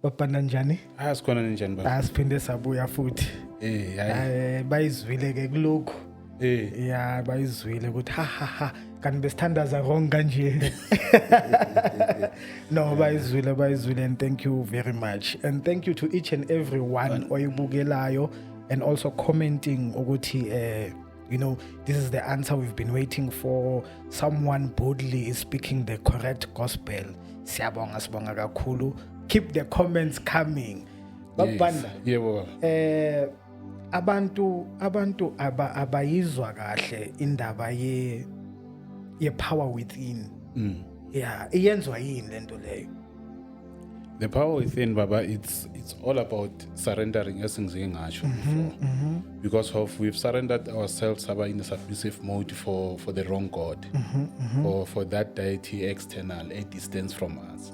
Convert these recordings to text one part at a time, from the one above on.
Baphanda njani? Asikhona njani baba? Asiphinde sabuya futhi. Hayi. Bayizwile ke kulokho. Yeah, bayizwile ukuthi ha kanti besithandaza wrong kanje. No, bayizwile and thank you very much. And thank you to each and every one oyibukelayo and also commenting ukuthi this is the answer we've been waiting for. Someone boldly is speaking the correct gospel. Siyabonga kakhulu. Keep the comments coming. Babanda. Yebo. Abantu abayizwa kahle indaba ye power within. Yeah, iyenzwa yini lento leyo? The power within, Baba, it's all about surrendering, as ngasho before. Because we've surrendered ourselves in a submissive mode for the wrong God, for that deity external, a distance from us.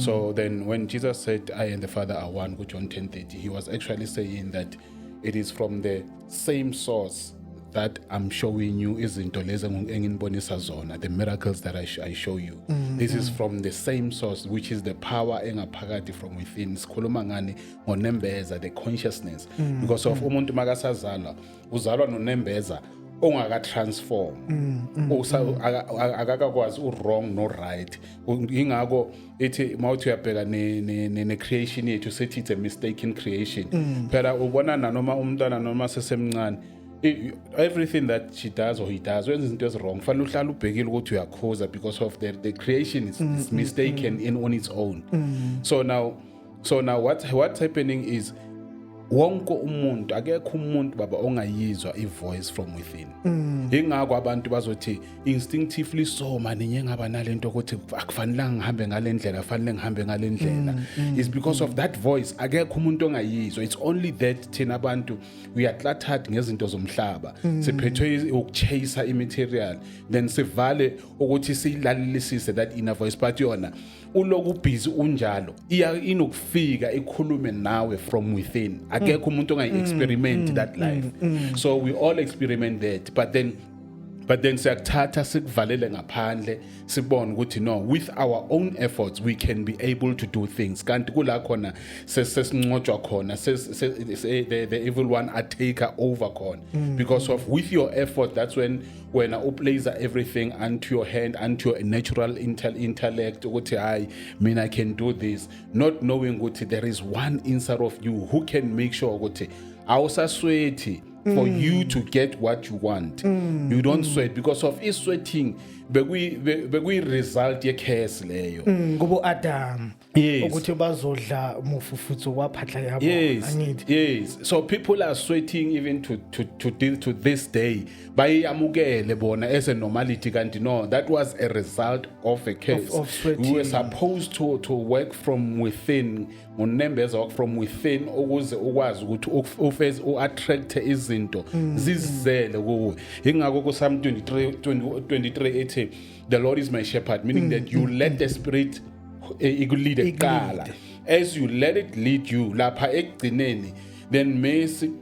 So then when Jesus said, I and the Father are one, John 10:30, he was actually saying that it is from the same source that I'm showing you izinto lezi engibonisa zona, the miracles that I show you. This is from the same source, which is the power engaphakathi from within. Sikhuluma ngani ngonembeza, the consciousness. Because of umuntu makasazalwa, uzalwa nonembeza ongaka transform. Akakwazi wrong no right. Ingakho ethi mawuthi uyabheka ne creation yethu sethi it's a mistaken creation. Phela ubona nanoma umntwana noma sesemncane everything that she does or he does, when izinto is wrong, fanele uhlala ubhekile ukuthi uyakhoza because of the creation is mistaken on its own. So now what's happening is wonke umuntu akekho umuntu baba ongayizwa ivoice from within. Ingakho abantu bazothi instinctively so manje ngaba nalento ukuthi akufanelanga ngihambe ngalendlela, fanele ngihambe ngalendlela. It's because of that voice akekho umuntu ongayizwa. It's only that thina abantu we are cluttered ngezinto zomhlaba. Siphethwe ukuchase immaterial, then sivale ukuthi siyilalelisise that inner voice, but yona uloku busy unjalo inokufika ikhulume nawe from within. Akekho umuntu ongayi-experiment that life. So we all experiment that, but then siyakuthatha sikuvalele ngaphandle sibone ukuthi no, with our own efforts we can be able to do things. Kanti kula khona sesincotshwa khona the evil one ataker over khona because of with your effort. That's when I place everything unto your hand, unto your natural intellect ukuthi hayi mina I can do this, not knowing ukuthi there is one inside of you who can make sure ukuthi awusaswethi for you to get what you want. You don't sweat because of sweating bekuyi result ye curse leyo kubo Adam. Yes. Ukuthi bazodla mufufutso waphatla yabo. Yes. So people are sweating even to this day. Bayamukele bona as a normality kanti no, that was a result of a curse. Of sweating. We were supposed to work from within, ngonembeza work from within ukuze ukwazi ukuthi ufeze attract izinto zizele kuwe. Ingakho ku Psalm 23 ethi the Lord is my shepherd, meaning that you let the spirit lead eqala. As you let it lead you lapha ekugcineni, then mercy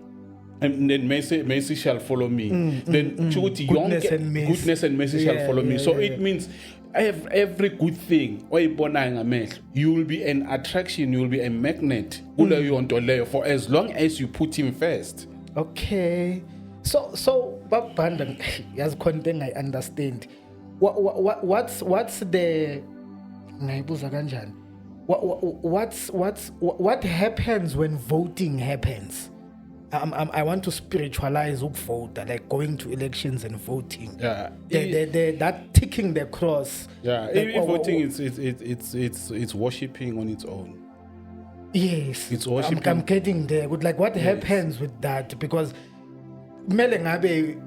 shall follow me. Then goodness and mercy shall follow me. So it means every good thing oyibonayo ngamehlo, you will be an attraction, you will be a magnet kuleyo nto leyo for as long as you put him first. Okay. So babanda yazi khona into I understand. What's the ngayibuza kanjani? What happens when voting happens? I want to spiritualize vote, like going to elections and voting. Yeah, that ticking the cross. Yeah, like, voting it's worshiping on its own. Yes, it's worshiping. I'm getting there. But like, what happens with that? Because Melengabe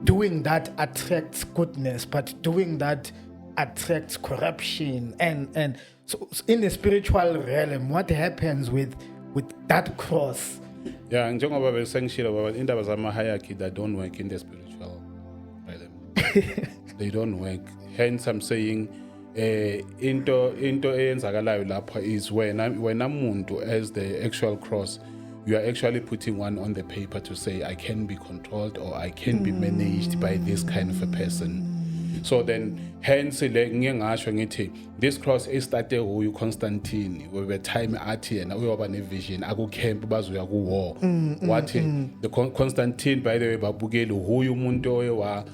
doing that attracts goodness, but doing that attracts corruption. And so in the spiritual realm, what happens with that cross? Yeah, njengoba besengishilo baba indaba zama hierarchy that don't work in the spiritual realm. They don't work. Hence I'm saying into eyenzakalayo lapha is when umuntu as the actual cross, you are actually putting one on the paper to say I can be controlled or I can be managed by this kind of a person. So then hence le ngingasho ngithi this cross estate uyu Constantine webe time athi yena uyoba ne vision aku camp bazoya ku war wathi the Constantine by the way babukele uyu umuntu oye wa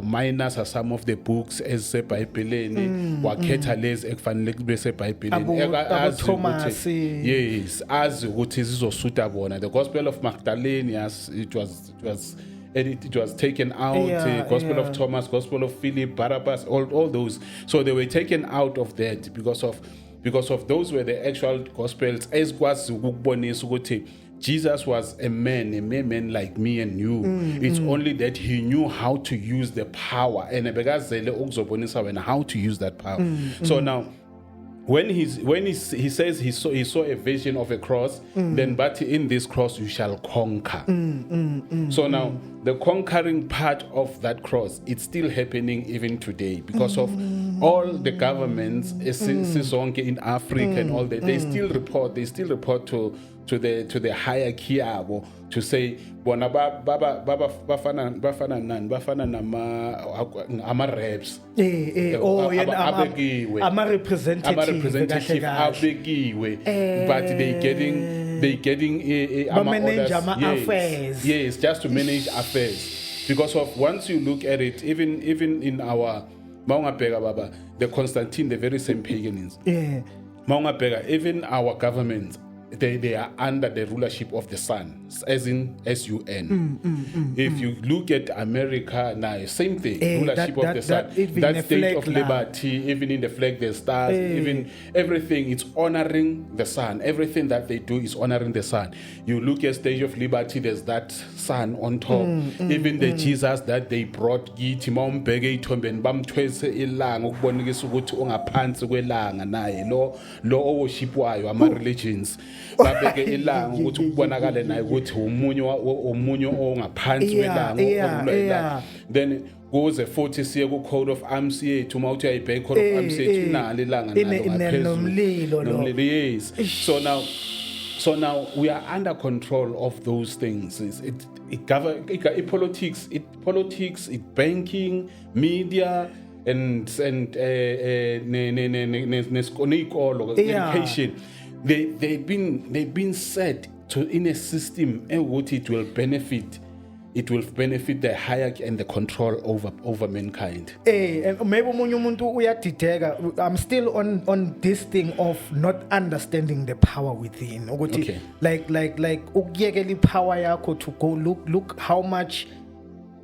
minus some of the books eziseBhayibhelini wakhetha lezi ekufanele kube seBhayibhelini Thomas yes azi ukuthi zizosuta bona. The Gospel of Magdalene, yes, it was taken out. Gospel of Thomas, Gospel of Philip, Barabbas, all those. So they were taken out of that because of those were the actual Gospels. As kwazi ukubonisa ukuthi Jesus was a man like me and you. It's only that he knew how to use the power and ebekazele ukuzobonisa wena how to use that power. So now when he says he saw a vision of a cross, then but in this cross you shall conquer. So now the conquering part of that cross, it's still happening even today because of all the governments in Africa and all that. They still report to the hierarchy abo to say bona bafana nama reps ama representative abekiwe but they getting manage affairs, yes, just to manage affairs because of once you look at it even in our maungabheka baba the Constantine, the very same pagans, maungabheka even our governments, they are under the rulership of the sun, as in SUN. If you look at America now, same thing, rulership of the sun. That state of liberty, even in the flag, there's stars, even everything, it's honoring the sun. Everything that they do is honoring the sun. You look at Stage of Liberty, there's that sun on top. Even the Jesus that they brought, githi mawumbheke ithombeni bamthwese ilanga ukubonisa ukuthi ongaphansi kwelanga naye lo oworshipwayo ama religions babeke ilanga ukuthi kubonakale naye ukuthi umunye ongaphansi kwelanga. Then kuze futhi siye ku code of arms yethu uma uthi ayibheke code of arms yethu inalo ilanga nalo ngaphezulu. Yes. So now we are under control of those things. It politics, banking, media, and education. They've been set to in a system and what it will benefit the hierarchy and the control over mankind. Maybe umuntu uyadideka. I'm still on this thing of not understanding the power within. Okay. Like ukuyekela power yakho to go look how much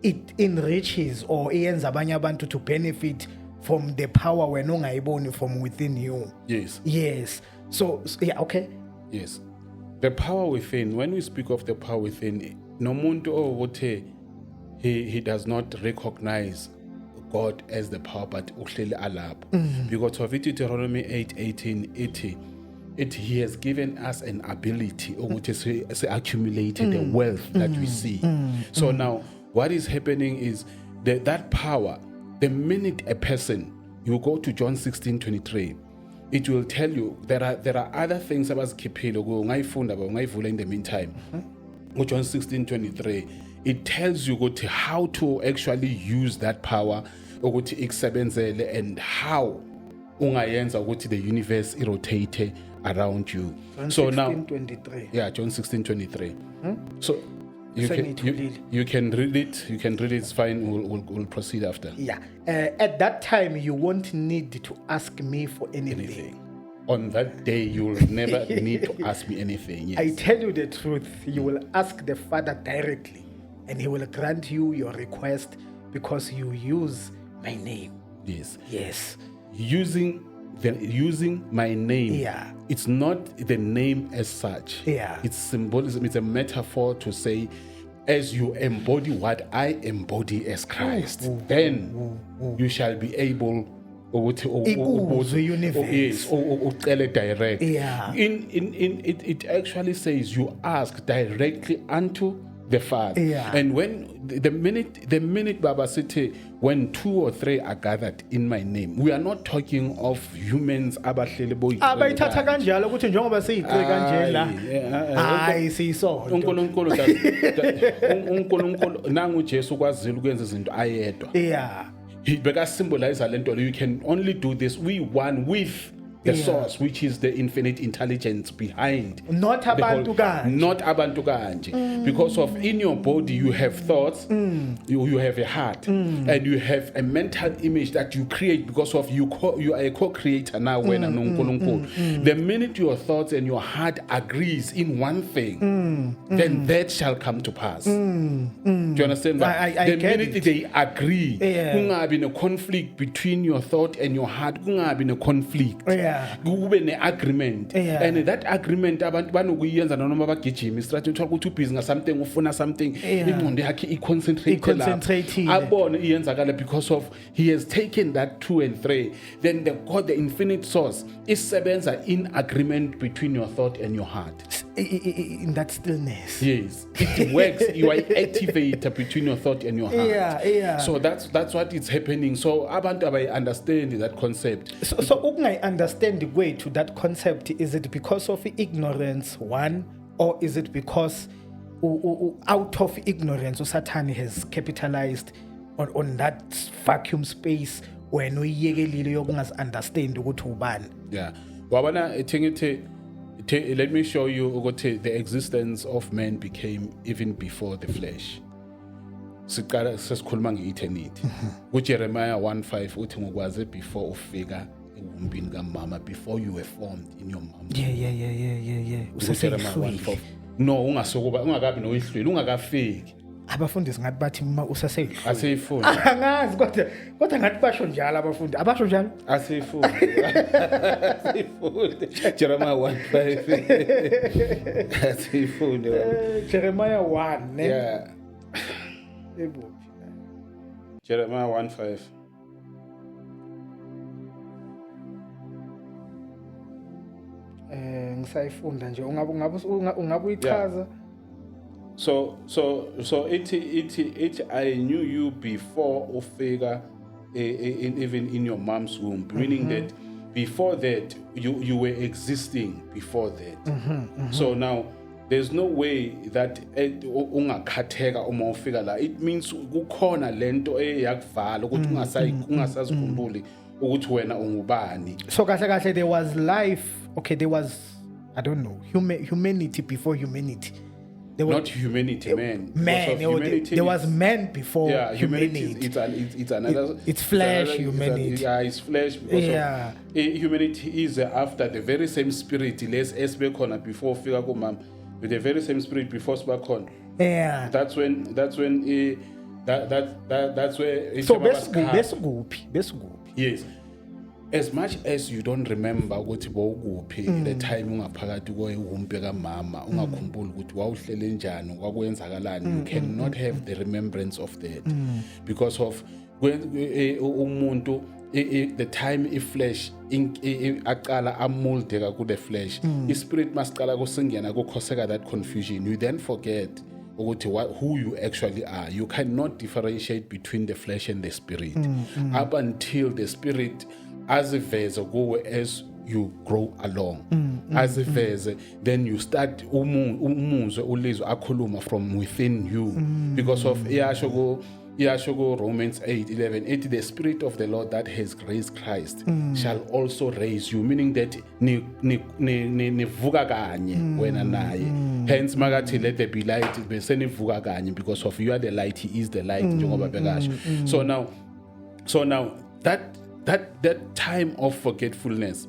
it enriches or iyenza abanye abantu to benefit from the power when ungayiboni from within you. Yes. So yeah, okay. Yes. The power within, when we speak of the power within, no muntu he does not recognize God as the power, but uhleli alapho. Because of Deuteronomy 8:18, he has given us an ability to accumulate the wealth that we see. So now what is happening is that power, the minute a person, you go to John 16:23, it will tell you there are other things abazikhipile ungayifunda in the meantime. John 16:23, it tells you how to actually use that power ukuthi ikusebenzele and how ungayenza ukuthi the universe rotate around you. John so 16:23. Yeah, John 16:23. So you can read it. It's fine. We'll proceed after. Yeah. At that time, you won't need to ask me for anything. On that day, you will never need to ask me anything. Yes. I tell you the truth. You will ask the Father directly, and He will grant you your request because you use my name. Yes. Using my name. Yeah. It's not the name as such. Yeah. It's symbolism. It's a metaphor to say, as you embody what I embody as Christ, then you shall be able the universe. Direct. Yeah. It actually says you ask directly unto the Father. Yeah. And when the minute Baba City, when 2 or 3 are gathered in my name, we are not talking of humans abayithatha kanjalo ukuthi njengoba siyiqe kanje la hayi siyisonto uNkulunkulu nangu Jesu kwazile ukwenza izinto ayedwa. Yeah. he beka symbolize lento, you can only do this we one with the source, which is the infinite intelligence behind. Not abantu kanje. Not abantu kanje. Because of in your body you have thoughts, you have a heart, and you have a mental image that you create because of you are a co-creator now when the minute your thoughts and your heart agrees in one thing, then that shall come to pass. Do you understand that? I the get minute it. they agree, kungabi no conflict between your thought and your heart, kungabi no conflict. Kube ne-agreement and that agreement abantu banokuyenza noma bagijima istrategy uthola ukuthi ubhizi ngasomething ufuna something ingqondo yakhe i-concentrate abone iyenzakala because of he has taken that 2 and 3, then the infinite source isebenza in agreement between your thought and your heart. In that stillness. Yes, it works. You are activator between your thought and your heart. So that's what is happening. So abantu abayi understand that concept. So ukungayi understand the way to that concept, is it because of ignorance one, or is it because out of ignorance uSatan has capitalized on that vacuum space when uyiyekelile yokungazi understand ukuthi ubani? Yeah, wabona let me show you ukuthi the existence of man became even before the flesh. Siqala sesikhuluma nge-eternity. KuJeremiah 1:5 uthi ngokwazi before ufika ewumbini kamama, before you were formed in your mom. Yeah. KuJeremiah 1:5. No, ungakabi noyihlwile, ungakafiki. Abafundisi ngathi bathi uma usaseyihlwile. Aseyifuni. Angazi kodwa ngathi basho njalo abafundi. Abasho njalo? Aseyifuni. Aseyifuni. Jeremiah 1:5. Aseyifuni. Jeremiah 1, ne? Yeah. Jeremiah 1:5. Ngisayifunda nje ungabe uyichaza. So it I knew you before ufika even in your mom's womb, meaning that before that you were existing before that. So now there's no way that ungakhatheka uma ufika la. It means kukhona lento eyakuvala ukuthi ungasazikhumbuli ukuthi wena ungubani. So kahle there was life. Okay, there was, I don't know, humanity before humanity. Not humanity, man. There was man before humanity. It's another. It's flesh, humanity. It's flesh. Because humanity is after the very same spirit. Less esbekona before figure mom, with the very same spirit before spakon. Yeah. That's when that's where. So best group. Yes. As much as you don't remember ukuthi bowukuphi the time ungaphakathi kwewumpe kamama ungakhumbuli ukuthi wawuhlele njani kwakwenzakalani, you cannot have the remembrance of that because of umuntu the time iflesh aqala amoldeka ku the flesh, ispirit masicala kusingena kukhoseka that confusion, you then forget who you actually are. You cannot differentiate between the flesh and the spirit up until the spirit aziveze kuwe as you grow along. Aziveze, then you start umuzwe ulizwe akhuluma from within you because of iyasho Romans 8:11 the spirit of the Lord that has raised Christ shall also raise you, meaning that nivuka kanye wena naye. Hence makathi let there be light bese nivuka kanye because of you are the light, he is the light njengoba bekasho. So now that time of forgetfulness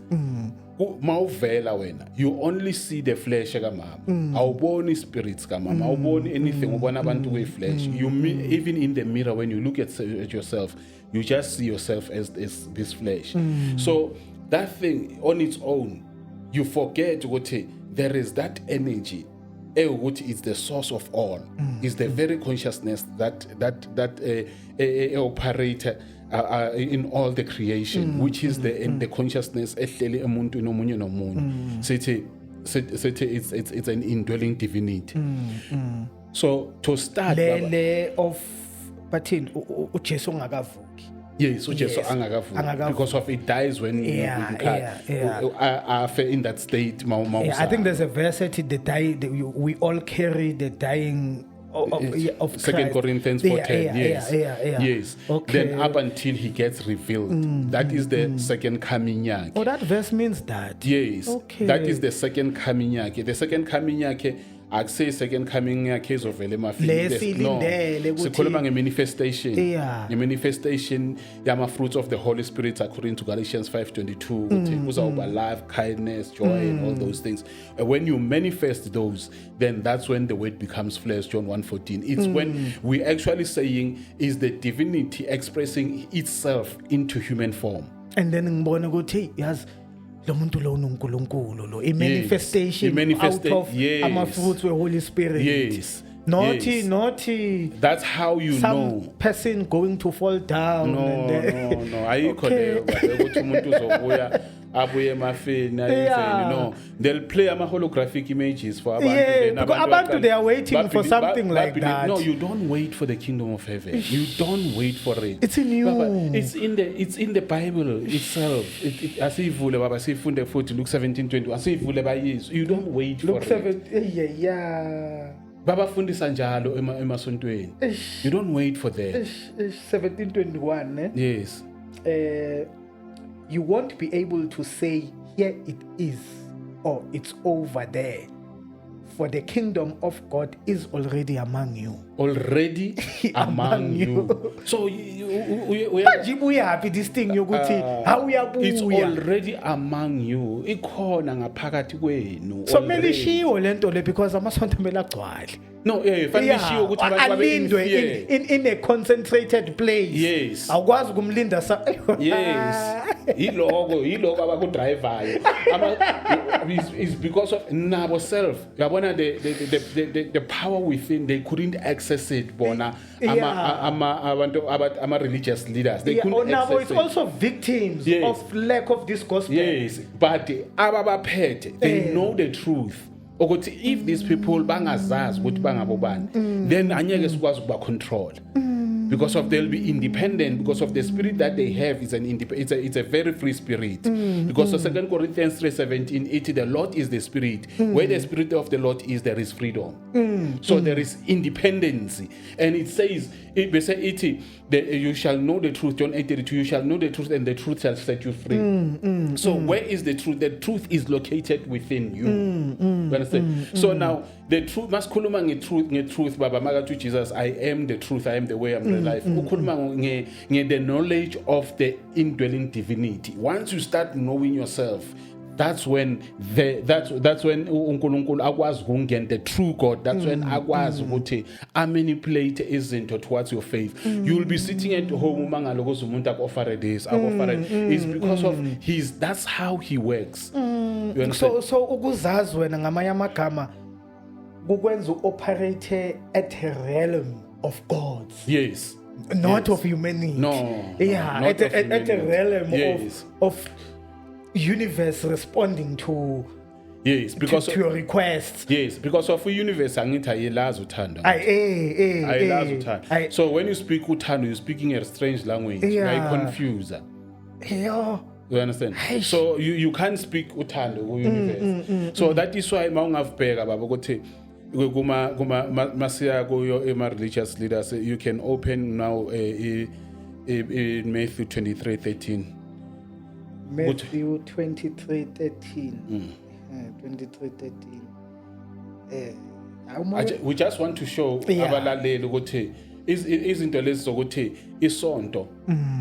mawuvela wena, you only see the flesh kamama, awuboni spirits kamama, awuboni anything, ubona abantu kwe-flesh. You even in the mirror when you look at yourself, you just see yourself as this flesh. So that thing on its own, you forget ukuthi there is that energy which is the source of all, is the very consciousness that operator in all the creation, which is the consciousness ehleli emuntu nomunye nomunye. Sithi it's an indwelling divinity. So to start le of bathini uJesu ungakavuki. Yes, uJesu angakavuki because of it dies when you in that state. I think there's a verse that we all carry the dying of 2 Christ. Corinthians Yeah, 4:10. yeah, Yes. yeah, yeah. Yes. Okay. Then up until he gets revealed. That is the second coming yakhe. Oh, that verse means that. Yes. Okay. That is the second coming yakhe. The second coming yakhe akusay second coming yakhe ezovela emafini. Lesilindele ukuthi- Sikhuluma nge-manifestation. Yeah. Nge-manifestation yama-fruits of the Holy Spirit according to Galatians 5:22. ukuthi uzawuba love, kindness, joy and all those things. And when you manifest those, then that's when the word becomes flesh, John 1:14. It's when we actually saying is the divinity expressing itself into human form. And then ngibona ukuthi yazi lo muntu lo uNkulunkulu lo manifestation I-manifesta- out of yes. ama-fruits we-Holy Spirit. Yes. Not Yes. That's how you some know. person going to fall down. No, and then- no. Ayikho Okay. leyo babe ukuthi umuntu uzobuya abuye emafeni ayenzeni. No, they'll play ama-holographic images for abantu. Yeah, then because abantu abantu, baqale- they are waiting for babili- something like babili- that. No, you don't wait for the kingdom of heaven. You don't wait for it. It's in you. Baba, it's in the Bible itself. Asiyivule baba sifunde futhi Luke 17:20. Asiyivule bayizwe. You don't wait Look, for it. 7, yeah. Babafundisa njalo emasontweni. You don't wait for that. 17:21. Yes. You won't be able to say, here it is, or it's over there. For the kingdom of God is already among you. Already among you. So Manje ibuyaphi this thing yokuthi it's awuyabuya. already among you. Ikhona ngaphakathi kwenu. So already. mele ishiwo lento le because amasonto mele agcwale. No, fanele ishiwo ukuthi abantu babe in alindwe fear. in a concentrated place. Yes. Awukwazi ukumlinda sa. Yes. Yiloko abakudrivayo. It's because of nabo self. Yabona the power within, they couldn't access it bona. Ama religious leaders, they couldn't access It's it. also victims Yes. of lack of this gospel. Yes, but ababaphethe, they know the truth. Ukuthi if these people bangazazi ukuthi bangabobani, then anyeke sikwazi ukuba control. Because of they'll be independent, because of the spirit that they have is it's a very free spirit. Because of 2 Corinthians 3:17, the Lord is the spirit. Where the spirit of the Lord is, there is freedom. So there is independence. And it says, you shall know the truth, John 8:32, you shall know the truth and the truth shall set you free. So where is the truth? The truth is located within you. You understand? So now the truth must khuluma ngetruth baba makathi Jesus, I am the truth, I am the way, I am the life. Ukhuluma the knowledge of the indwelling divinity. Once you start knowing yourself, that's when uNkulunkulu akwazi ukungena, the true God. That's when akwazi ukuthi manipulate izinto towards your faith. You'll be sitting at home umangalokoza umuntu akoffer this, it's because of that's how he works. You understand? So ukuzazi wena ngamanye amagama kukwenza operate at a realm of gods. Yes. Not of humanity. No. Yeah, not at a realm yes. of universe responding to because to your requests. Yes, because of universe angithi ayilazi uthando. Ayilazi uthando. So when you speak uthando, you're speaking a strange language. Yeah. You're confused. Yeah. You understand? So you can't speak uthando universe. So that is why mawungavibheka baba ukuthi kuma masiya kuyo ema-religious leaders, you can open now in Matthew 23:13. Matthew 23:13. 23:13. We just want to show abalaleli ukuthi izinto lezi zokuthi isonto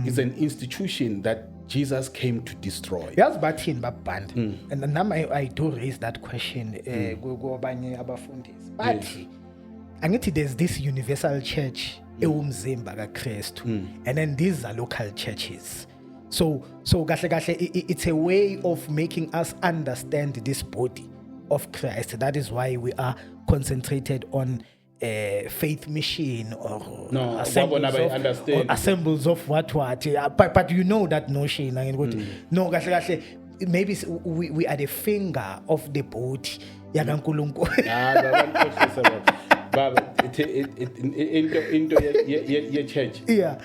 is an institution that Jesus came to destroy. Yazi bathini babhanda. And nami I do raise that question kubanye abafundisi. Bathi angithi there's this universal church ewumzimba kaKristu, and then these are local churches. So kahle it's a way of making us understand this body of Christ. That is why we are concentrated on faith mission or assembles of what. But you know that notion. No, kahle maybe we are the finger of the body yakaNkulunkulu. Baba, into your church. Yeah.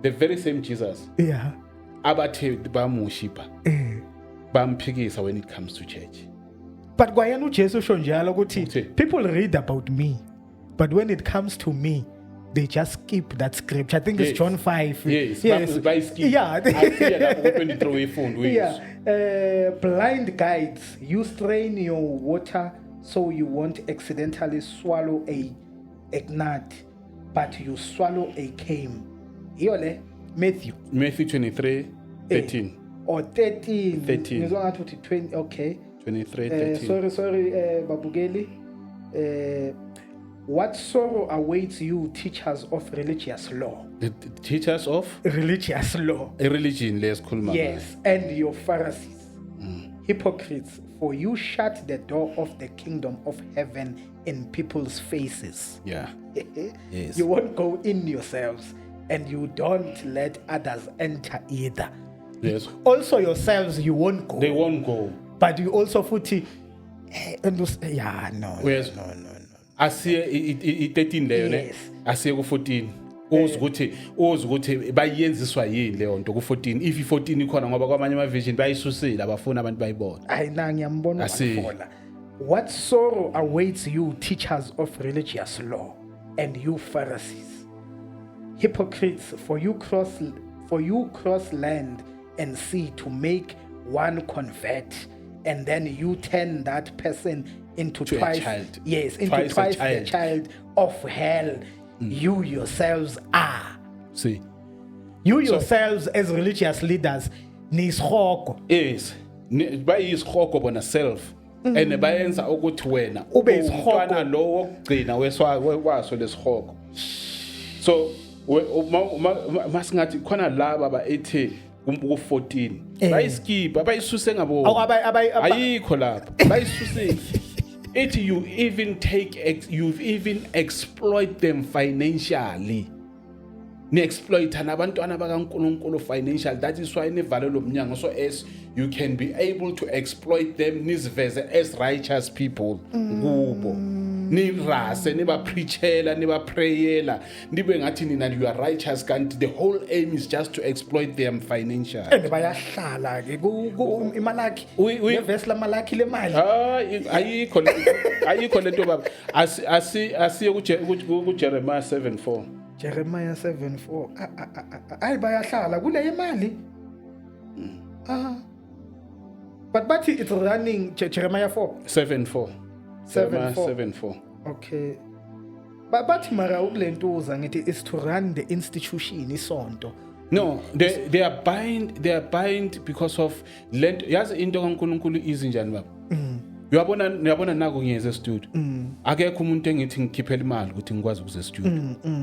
The very same Jesus. Yeah. Abathe bamushipa. Bamphikisa when it comes to church. But kwayena uJesu usho njalo ukuthi people read about me, But when it comes to me, they just skip that scripture. I think Yes. it's John 5. Yes. By skip. Yeah. When you throw a phone. Yeah. Blind guides, you strain your water so you won't accidentally swallow a nut, but you swallow a cane. Yole, Matthew. Matthew 23, 13. Or 13. 13. Ngizwa ngathi uthi 20. Okay. 23, 13. Sorry, Babugeli. What sorrow awaits you, teachers of religious law? The teachers of Religious law. a religion, let's call my Yes, and your Pharisees, hypocrites, for you shut the door of the kingdom of heaven in people's faces. Yeah. Yes. You won't go in yourselves, and you don't let others enter either. Yes. Also yourselves, you won't go. They won't go. But you also futhi. No. Yes. No. Asiye i-13 leyo ne. Yes. Asiye ku-14. Uzi ukuthi bayenziswa yini leyo nto ku-14. If i-14 ikhona ngoba kwamanye ama-vision bayisusile abafuna abantu bayibona. Hayi na ngiyambona Asi- wafola. What sorrow awaits you, teachers of religious law, and you Pharisees, hypocrites, for you cross land and sea to make one convert, and then you turn that person into To a twice child. Yes, into Twice a twice the child of hell. You yourselves are. See. You yourselves as religious leaders, nishogo. Yes. Bayisihogo bona self. And bayenza ukuthi wena Ube ube isihogo. umntwana lo wokugcina waso lesihogo. So masingathi khona laba ba ethe ku-14 bayiskipa bayisuse ngabo ayikho lapho bayisusile. Ethi you even exploit them financially. Ni-exploita nabantwana bakaNkulunkulu financial. That is why nivale lo mnyango, so as you can be able to exploit them, niziveze as righteous people kubo. Nirase, nibapreachela, nibaprayela, nibe ngathi nina you are righteous, kanti the whole aim is just to exploit them financially. And bayahlala ke imalaki nevesi lamalaki lemali. Ayikho lento baba. Asiye kuJeremiah 7:4. Jeremiah 7:4. Ayi bayahlala kule imali. But bathi it's running Jeremiah 4. 7:4. 7:4. Okay. Bathi mara ukulentuza ngithi is to run the institution isonto. No, they are bind because of land. Yazi into kaNkulunkulu izinjani baba? Uyabona nako ngiyeze studio. Akekho umuntu engithi ngikhiphela imali ukuthi ngikwazi ukuze studio.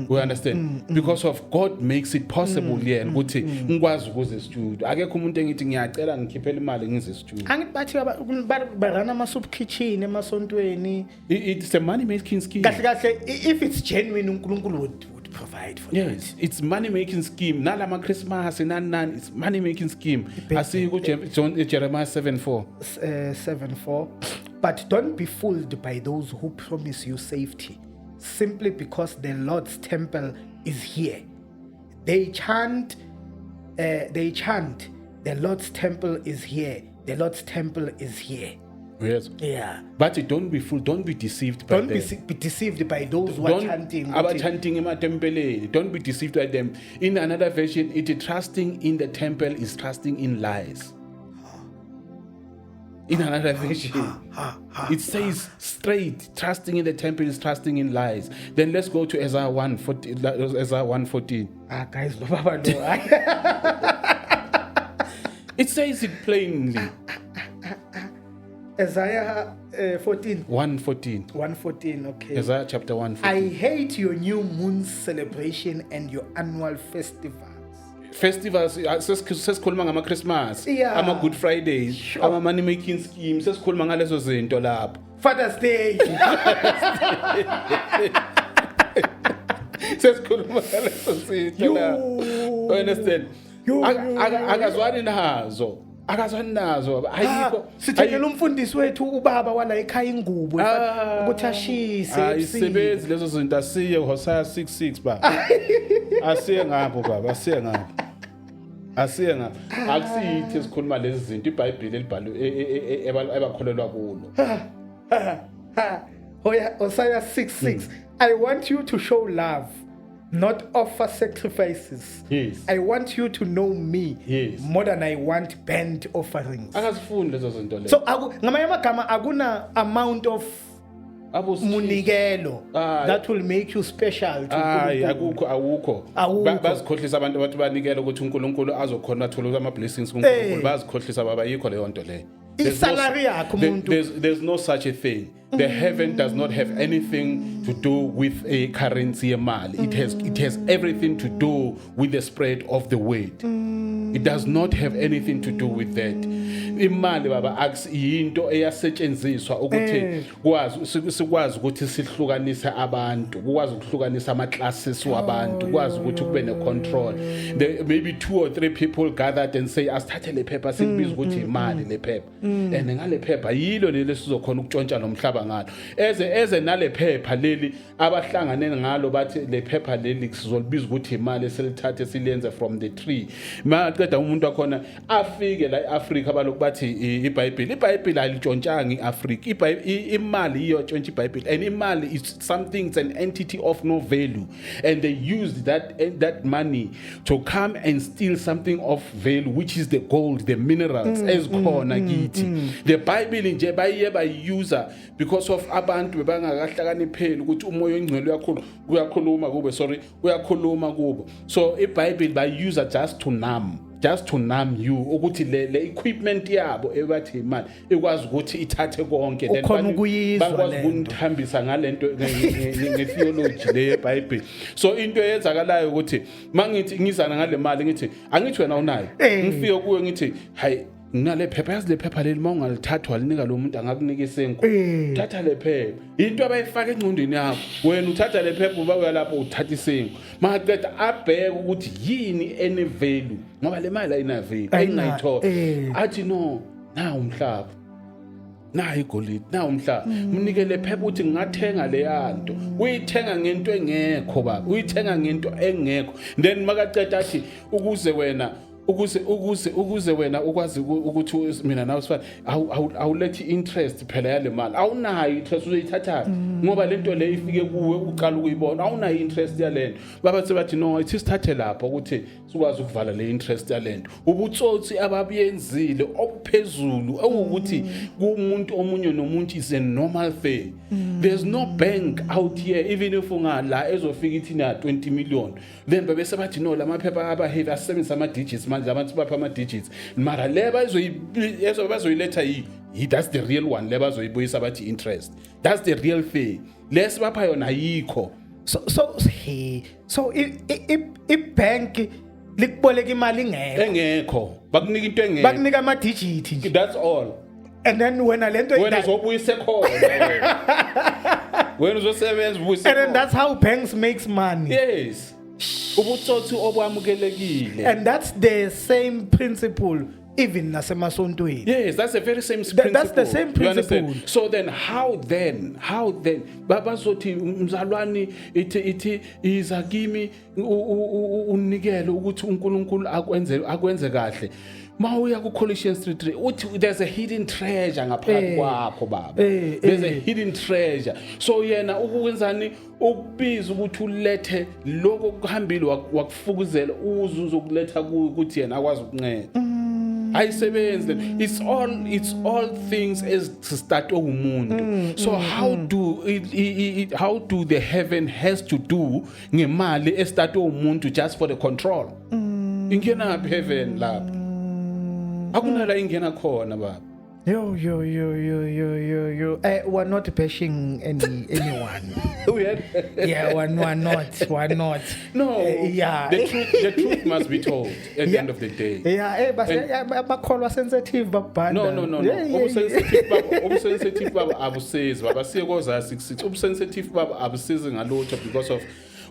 You understand? Because of God makes it possible yena ukuthi ngikwazi ukuze studio. Akekho umuntu engithi ngiyacela ngikhiphela imali ngize studio. Angithi bathi barana ama soup kitchen emasontweni. It's a money making scheme. Kahle if it's genuine uNkulunkulu would provide for Yes, it's money making scheme. Nalama Christmas nani it's money making scheme. Asiye Jeremiah 7:4. 7:4. But don't be fooled by those who promise you safety, simply because the Lord's temple is here. They chant, the Lord's temple is here. The Lord's temple is here. Yes. Yeah. But don't be fooled. Don't be deceived by Don't them. be deceived by those who are chanting. Chanting ema-tempeleni. Don't be deceived by them. In another version, trusting in the temple is trusting in lies. In another version, it says straight, trusting in the temple is trusting in lies. Then let's go to Isaiah 1:14. Guys, no, Baba, no. It says it plainly. Isaiah 14. 1:14. 1:14, okay. Isaiah chapter 1:14. I hate your new moon celebration and your annual festivals. Festivals sesikhuluma ngama Christmas, Yeah. ama Good Fridays, Sure. ama money making schemes, sesikhuluma ngalezo zinto lapho. Father's Day. Sesikhuluma ngalezo zinto lapho. You understand? Akazwani nazo. Ayikho. Sithengela umfundisi wethu ubaba wala ekhaya ingubo ukuthi ashise. Ayisebenzi lezo zinto asiye Hosea 6:6 baba. Asiye ngapho baba, asiye ngapho. Akusiyithi sikhuluma lezi zinto iBhayibheli elibhalwe ebakholelwa kulo. Hosea 6:6. I want you to show love, not offer sacrifices. Yes. I want you to know me Yes. more than I want burnt offerings. Akazifundi lezo zinto lezo. So ngamanye amagama akuna amount of munikelo that will make you special to uNkulunkulu. Awukho. Bazikhohlisa abantu abathi banikele ukuthi uNkulunkulu azokhona athola ama blessings kuNkulunkulu. Bazikhohlisa baba yikho leyo nto leyo. Salary yakho umuntu. There's no such a thing. The heaven does not have anything to do with a currency yemali. It has everything to do with the spread of the word. It does not have anything to do with that. Imali baba akuyinto eyasetshenziswa ukuthi sikwazi ukuthi sihlukanise abantu, ukwazi ukuhlukanisa ama classes wabantu, ukwazi ukuthi kube ne control. Maybe 2 or 3 people gathered and say asithathe le phepha sikubiza ukuthi imali le phepha. And ngale phepha yilo leli sizokhona ukutshontsha nomhlaba ngalo. Eze nale phepha leli abahlangane ngalo bathi le phepha leli sizolibiza ukuthi imali selithathe silenze from the tree. Maqeda umuntu wakhona afike la eAfrica balokhu bathi iBhayibheli alitshontshanga eAfrica. Imali iyotshontsha iBhayibheli, and imali is something, it's an entity of no value, and they used that money to come and steal something of value, which is the gold, the minerals ezikhona kithi. The Bible nje bayiye bayuser because of abantu bebangakahlakanipheli ukuthi umoya ongcwele uyakhuluma kubo. So iBhayibheli bayuser just to numb you ukuthi le equipment yabo ebathi imali ikwazi ukuthi ithathe konke, then bakwazi ukunithambisa ngalento ngetheology le eBhayibheli. So into eyenzakalayo ukuthi mangithi ngizana ngale mali ngithi angithi wena unayo, ngifike kuwe ngithi hayi nginale phepha, yazi le phepha leli mawungalithatha walinika lo muntu angakunika isenko, thatha le phepha. Into abayifaka engcondweni yakho, wena uthatha le phepha uba uyalapho uthatha isenko, maqeda abheke ukuthi yini ene value, ngoba le mali ayina value ayingayithola. Athi no, na umhlaba, na igolide, na umhlaba, mnike le phepha uthi ngingathenga le yanto. Uyithenga ngento engekho baba, uyithenga ngento engekho. Then makaqeda athi ukuze wena ukwazi ukuthi mina nawe sifana awulethi interest phela yale mali, awunayo interest uzoyithatha ngoba lento le ifike kuwe uqala ukuyibona, awunayo interest yalento. Baba sebathi no, ithi sithathe lapho ukuthi sikwazi ukuvala le interest yalento. Ubutsotsi ababuyenzile obuphezulu ukuthi kumuntu omunye nomuntu is a normal thing. There's no bank out here, even if ungala ezofika ithi na 20 million, then babe sebathi no, lamaphepha abahave asebenzisa ama digits manje abantu bapha ama digits, mara leba bazoyiletha that's the real one, leba bazoyibuyisa bathi interest. That's the real thing. Lesi bapha yona ayikho. So ibank likuboleka imali engekho, bakunika into engekho, bakunika ama digits, that's all. And then wena lento uzobuyise khona wena uzosebenza ubuyise. And then that's how banks makes money. Yes. Ubutsotsi obamukelekile. And that's the same principle even nasemasontweni. Yes, that's the very same principle. That's the same principle. So then how then babazothi umzalwane ithi izakimi unikele ukuthi uNkulunkulu akwenze kahle. Mawuya ku Colossians 3:3 uthi there's a hidden treasure ngaphakathi kwakho baba. There's a hidden treasure. So yena ukwenzani ukubiza ukuthi ulethe lokho kuhambile wakufukuzela uzokuletha ukuthi yena akwazi ukunceda. Ayisebenze. It's all things as start umuntu. So how do the heaven has to do ngemali estart umuntu just for the control? Ingena heaven lapho. Akunala ingena khona baba. Yo. We're not bashing anyone. Yeah, we're not. No. Yeah. The truth must be told at the end of the day. Yeah, but bakholwa sensitive babanda. No. Obusensitive baba abusizi baba siyekoza 66. Obusensitive baba abusizi ngalotho because of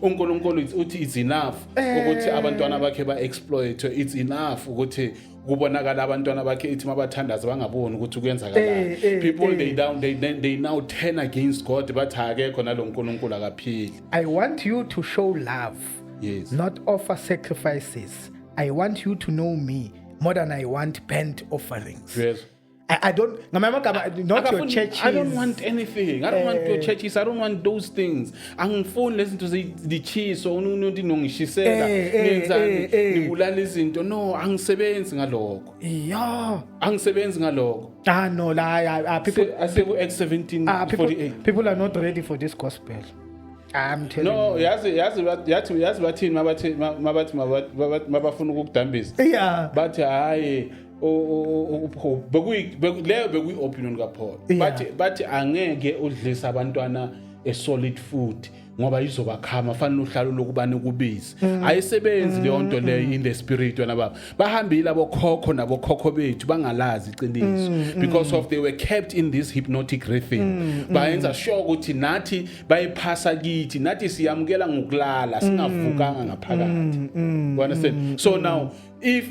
uNkulunkulu uthi it's enough ukuthi abantwana bakhe ba-exploit. It's enough ukuthi kubonakala abantwana bakhe ithi mabathandaza bangaboni ukuthi kuyenzakala. People they now turn against God bathi akekho nalo uNkulunkulu akaphili. I want you to show love. Yes. Not offer sacrifices. I want you to know me more than I want burnt offerings. Yes. I don't not your churches. I don't want anything. I don't want your churches. I don't want those things. Angifuni listen to the cheese or unothi nongishisela ngenzani ngibulala izinto. No, angisebenzi ngalokho. Yeah. Angisebenzi ngalokho. No, people I say Acts 17:48. People are not ready for this gospel. I'm telling no, you. yazi bathini mabafuna ukukudambisa. Yeah. Bathi hayi leyo bekuyi opinion kaPaul. Bathi angeke udlisa abantwana a solid food ngoba izobakhama fanele uhlalo lokubani kubizi. Ayisebenzi leyo nto leyo in the spirit wena baba. Bahambile abokhokho nabokhokho bethu bangalazi iqiniso because of they were kept in this hypnotic rhythm. Bayenza sure ukuthi nathi bayiphasa kithi nathi siyamukela ngokulala singavukanga ngaphakathi. You understand? So now if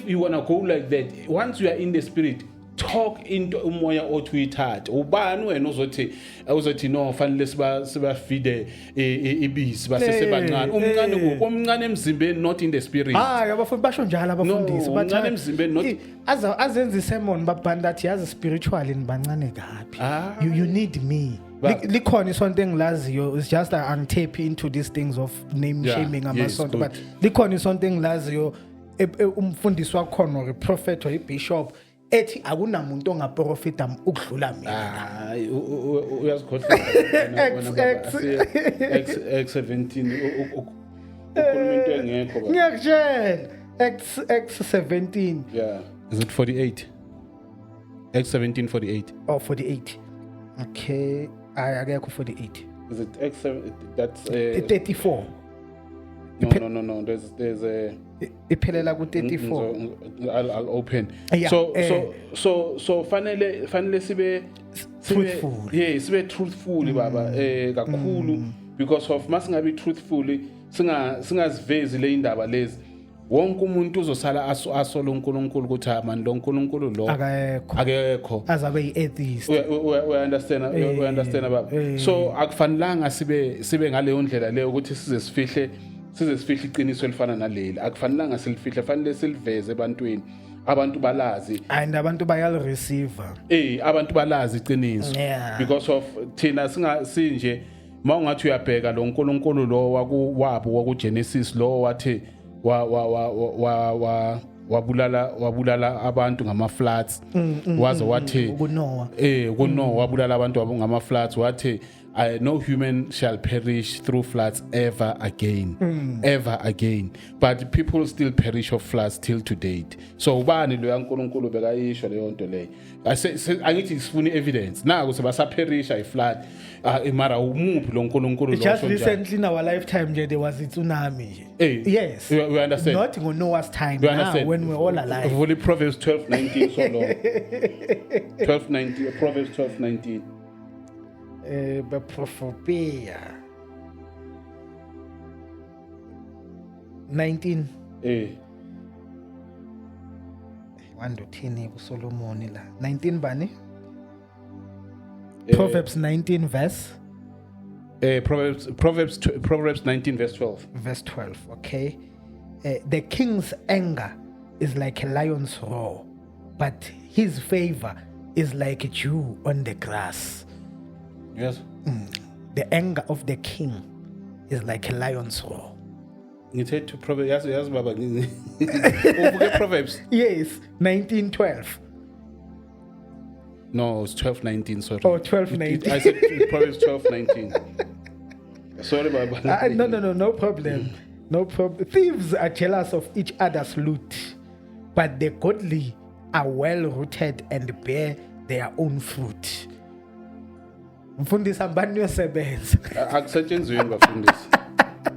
you want to go like that, once you are in the spirit, talk into umoya othi uyithathe. Ubani wena uzothi no fanele siba feed ibisi basesebancane. Umncane emzimbeni not in the spirit. Abafundi basho njalo abafundisi bathi umncane emzimbeni not azenza sermon babhandathi yazi spiritual nibancane kapi. You need me. Likhona isonto engilaziyo, it's just that angitap into these things of name shaming amasonto, but likhona isonto engilaziyo umfundisi wakhona or prophet or bishop ethi akunamuntu ongaprofita ukudlula mina. Uyazikhohlela X17 ukhuluma into engekho. Ngiyakutshela X17. Yeah. Is it 48? X17 48. Oh, 48. Okay. Akekho 48. Is it X7? That's 34. No. There's a. Iphelela ku 34. I'll open. Yeah, So finally sibe truthful. Yeah, sibe truthful baba kakhulu because of masingabe truthful singazivezi le indaba lezi. Wonke umuntu uzosala asolo uNkulunkulu ukuthi man lo uNkulunkulu lo akekho azabe yi-atheist. We understand baba. So akufanelanga sibe ngaleyo ndlela leyo ukuthi size sifihle iqiniso elifana naleli. Akufanelanga silifihle, fanele siliveze ebantwini. Abantu balazi and abantu bayal receive. Abantu balazi iqiniso because of thina sinje mawungathi uyabheka lo uNkulunkulu lo waku Genesis lo wathi wabulala abantu ngama-floods waze wathi kuNoah wabulala abantu ngama-floods wathi no human shall perish through floods ever again. But people still perish of floods till to date. So ubani lo yaNkulunkulu bekayisho leyo nto leyo. Angithi sifuna evidence naku sebasaperisha iflood mara umuphi lo uNkulunkulu lo. Just recently in our lifetime there was a tsunami. Yes. We understand. Not in Noah's time now when we're all alive. Only Proverbs 12:19 so long. 12:19 Proverbs 12:19. Beprophopia 19 wandothini uSolomon la 19 bani Proverbs 19 verse Proverbs 19 verse 12. Okay. The king's anger is like a lion's roar, but his favor is like a dew on the grass. Yes. The anger of the king is like a lion's roar. Ngithe to Proverbs. Yes, baba. Proverbs. Yes, 19:12. No, it's 12:19. Sorry. Oh, 12:19. I said Proverbs 12:19. Sorry, baba. No problem. No problem. Thieves are jealous of each other's loot, but the godly are well rooted and bear their own fruit. Mfundisi ambani yosebenza akusetshenzweni bafundisi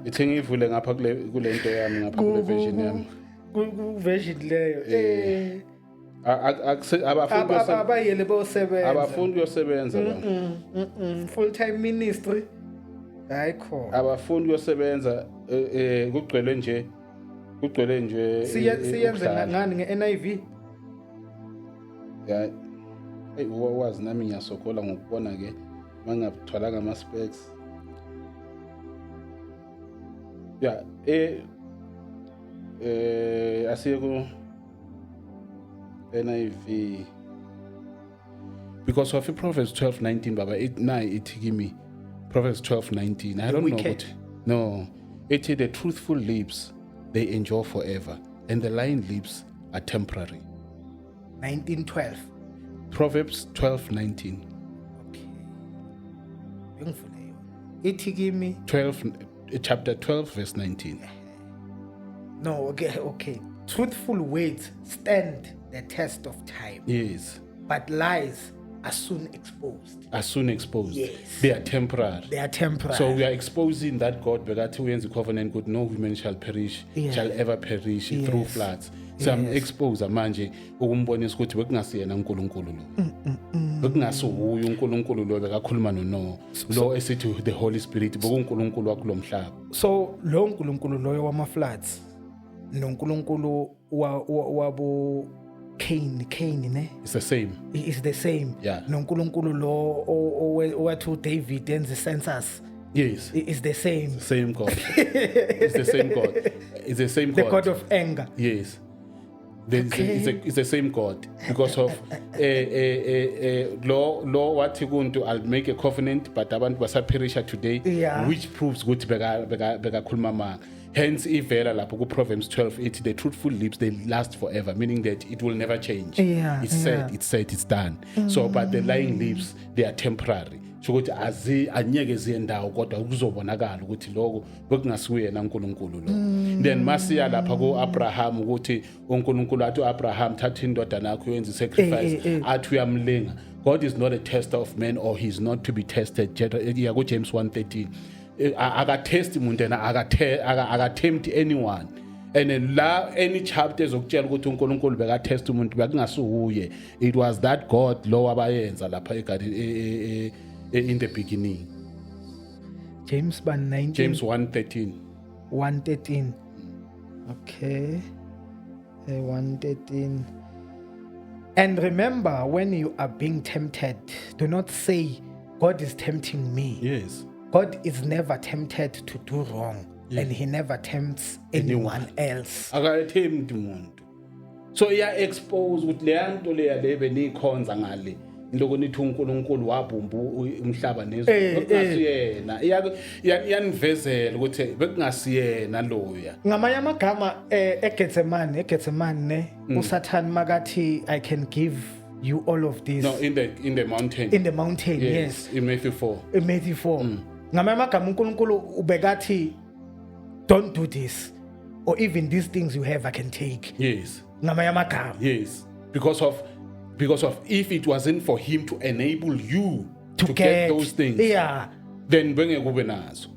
ithi ngivule ngapha kule nto yami ngapha kule version yami ku version leyo abayele bosebenza abafundi yosebenza full time ministry ayikho abafundi yosebenza kugcwele nje siyenze ngani nge-NIV ya wazi nami ngiyasokola ngokubona ke mangathwalanga ama specs ya asiye ku NIV because of Proverbs 12:19 baba ithi kimi Proverbs 12:19 I don't know wicked. what no it the truthful lips they endure forever and the lying lips are temporary. 1912. Proverbs 12:19. Okay. Bengivule yona. Ithi kimi 12 chapter 12 verse 19. no, okay. Truthful words stand the test of time, Yes. but lies are soon exposed. Are soon exposed. Yes. They are temporary. They are temporary. So we are exposing that God bekathi uyenza covenant good no woman shall perish, Yeah. shall ever perish Yes. through floods. So I'm Yes. expose manje ukumbonisa ukuthi bekungasiyena uNkulunkulu lo. Bekungasuhuye uNkulunkulu lo bekakhuluma lo esithi the Holy Spirit bekuNkulunkulu wakulomhlaba. So lo nkulunkulu loyo wama-floods nonkulunkulu wabo Cain ne It's the same. is the same. Yeah. Nonkulunkulu lo owathi David enze census Yes. is the same. Same God. It's the same God. It's the same The God. God of anger. Yes. Okay. It's the same God because of law wathi kuntu I'll make a covenant but abantu basaperisha today, Yeah. which proves ukuthi bekakhuluma amanga. Hence ivela lapho ku Proverbs 12:8 the truthful lips they last forever, meaning that it will never change. Yeah, It's said, yeah. it's said, it's done. So but the lying lips they are temporary. So ukuthi anyeke ziyendawo kodwa kuzobonakala ukuthi lokho bekungasiwena uNkulunkulu lo. Then masiya lapha ku Abraham ukuthi uNkulunkulu athi Abraham thatha indodana yakho yenze sacrifice athi uyamlinga. God is not a tester of men or he is not to be tested. Yeah, go James 1:13. Akatesti umuntu yena akatempt anyone. And la any chapter ezokutshela ukuthi uNkulunkulu bekatest umuntu bekungasuhuye. It was that God lo abayenza lapha egarden in the beginning. James 1:19. James 1:13. 1:13. Okay. 1:13. And remember, when you are being tempted, do not say, God is tempting me. Yes. God is never tempted to do wrong, Yeah. and he never tempts anyone else. Akathembi umuntu. So iya expose ukuthi le nto le lebe nikhonza ngale. Lokho nithi uNkulunkulu wabumba umhlaba nezulu. Bekungasiyena. Iyanivezela ukuthi bekungasiyena loya. Ngamanye amagama eGetsemane ne uSathane makathi I can give you all of this. No, in the mountain. In the mountain, yes. In Matthew 4. In Matthew 4. Ngamanye amagama uNkulunkulu ubekathi don't do this, or even these things you have I can take. Yes. Ngamanye amagama. Yes. Because of if it wasn't for him to enable you to get those things, yeah, then bengeke kube nazo.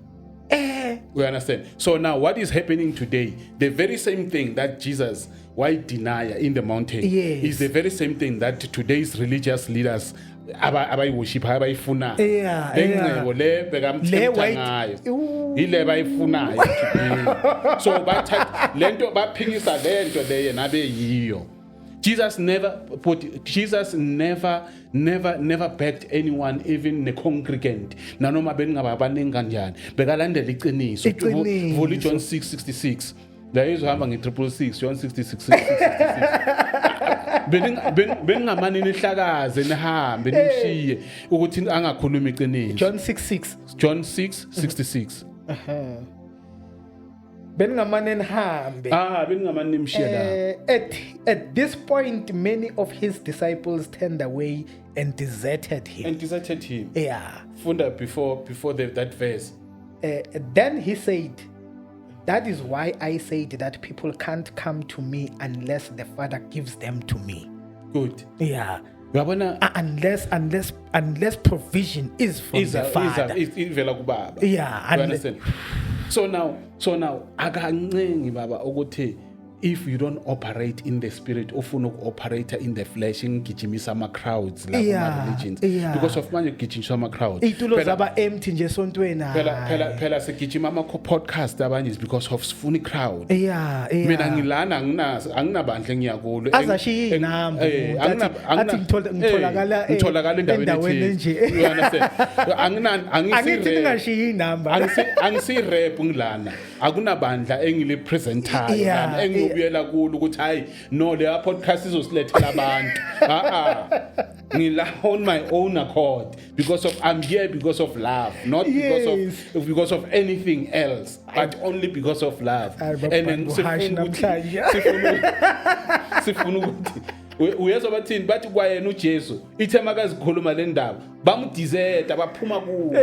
We understand. So now what is happening today, the very same thing that Jesus why deny in the mountain is the very same thing that today's religious leaders abayiworship abayifuna. Lengcebo le bekamthemba ngayo. Ile bayifunayo. So bathatha lento baphikisa lento le yena beyiyo. Jesus never begged anyone, even the congregant. Nanoma beningaba baningi kanjani. Bekalandela iqiniso. Vula John 6:66. La izohamba nge666 John 6:66. Beningamanini ihlakaze nihambe nimshiye ukuthi angakhuluma iqiniso. John 6:66. Beningamane nihambe. Beningamane nimshiye la. At this point, many of his disciples turned away and deserted him. Yeah. Funda before that verse. Then he said, that is why I said that people can't come to me unless the Father gives them to me. Good. Yeah. Unless provision is from the Father. Yeah. You understand? So now akancengi baba ukuthi if you don't operate in the spirit ufuna operate in the flesh ngigijimisa ama crowds la religions because of manje ugijimisa ama crowds itulo zaba empty nje esontweni phela sigijima ama podcast abanye is because of sifuni crowd mina ngilana anginabandla ngiyakulo azashiya inamba athi ngitholakala endaweni nje angisirep ngilana akunabandla engilipresentayo uyobuyela kulo ukuthi hayi no le podcast izosilethela abantu ngila on my own accord because of I'm here because of love, not because of anything else, but only because of love. And then sifuna ukuthi uyezwa bathini bathi kwayena uJesu ithe makazikhuluma le ndaba bamdizeta baphuma kuwo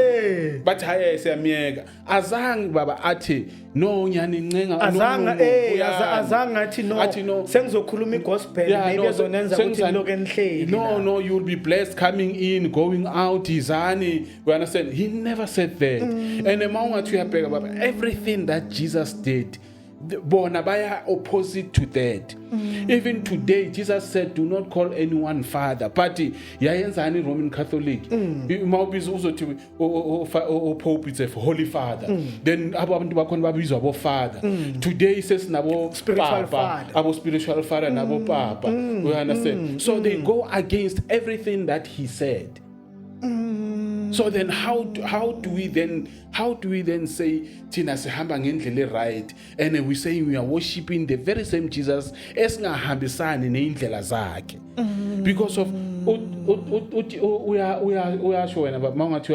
bathi haye siyamiyeka azange baba athi no nyani incenga azange athi no sengizokhuluma igospel maybe ezonenza ukuthi lokho enihleli no you will be blessed coming in going out izani. You understand, he never said that. And emangathi uyabheka baba everything that Jesus did bona baya opposite to that. Even today Jesus said do not call anyone father, but yayenzani Roman Catholic mawubiza uzothi Pope is a holy father, then abantu bakhona babizwa abo father. Today says nabo spiritual father, abo spiritual father nabo papa. You understand, so they go against everything that he said. So then how do we then say thina sihamba ngendlela right and we say we are worshiping the very same Jesus esingahambisani neindlela zakhe because of uyasho wena mangathi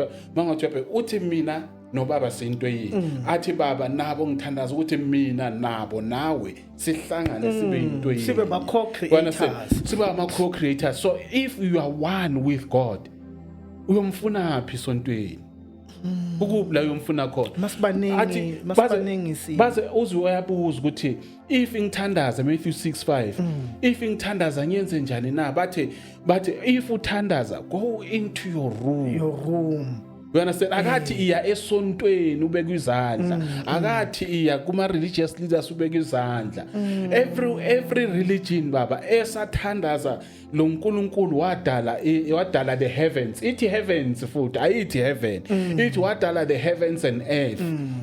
uthi mina nobaba sento yini athi baba nabo ngithandaza ukuthi mina nabo nawe sihlangane sibe into yini sibe ba co-creators sibe ama co-creators. So if you are one with God uyomfuna phi sontweni ukubla uyomfuna khona masibaningi baze uzwe uyabuza ukuthi if ngithandaza Matthew 6:5 if ngithandaza nyenze njani na bathi if uthandaza go into your room. You understand, akathi iya esontweni ubeka izandla akathi iya kuma religious leaders ubeka izandla. Every religion baba esathandaza lo nkulunkulu wadala the heavens, ithi heavens futhi ayithi heaven, ithi wadala the heavens and earth.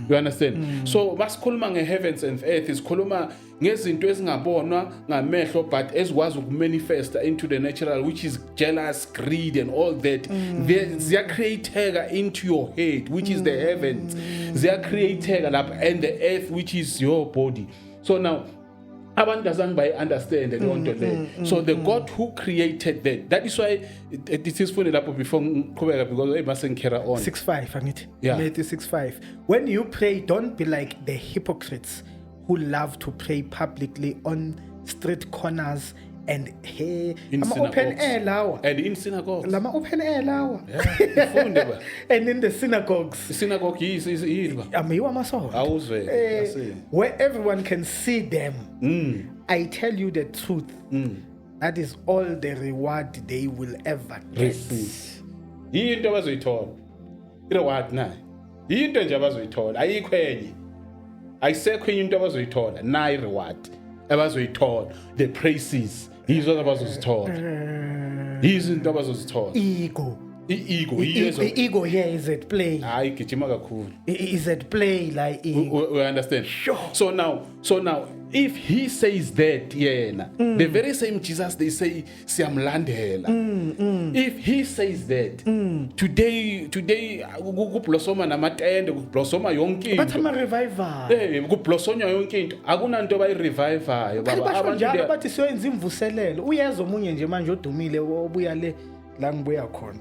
You understand, so basikhuluma nge-heavens and earth isikhuluma ngezinto ezingabonwa ngamehlo but ezikwazi ukumanifesta into the natural, which is jealous, greed and all that. They are created into your head, which is the heavens. They are created and the earth, which is your body. So now abantu doesn't understand the ontole. So the God who created that is why it is funny lapho before because I mustn't carry on 6:5 angithi yeah. Matthew 6:5 when you pray don't be like the hypocrites who love to pray publicly on street corners and open air lawa and in synagogues lama open air lawa yeah. And in the synagogues synagogue is amiwa masoho where everyone can see them. I tell you the truth, that is all the reward they will ever get. Into abazoyithola ireward nayo into nje abazoyithola ayikho enye ayisekho into abazoyithola nayo reward abazoyithola the praises yizo abazozithola izinto abazozithola ego here is at play. Hayi gijima kakhulu is at play like we understand. Sure. So now if he says that yena the very same Jesus they say siyamlandela if he says that today kublosoma namatende kublosoma yonke into bathi ama revival kublosonywa yonke into akunanto bayirevivayo baba abantu bathi siyoyenza imvuselelo uyeza omunye nje manje odumile obuya le la ngibuya khona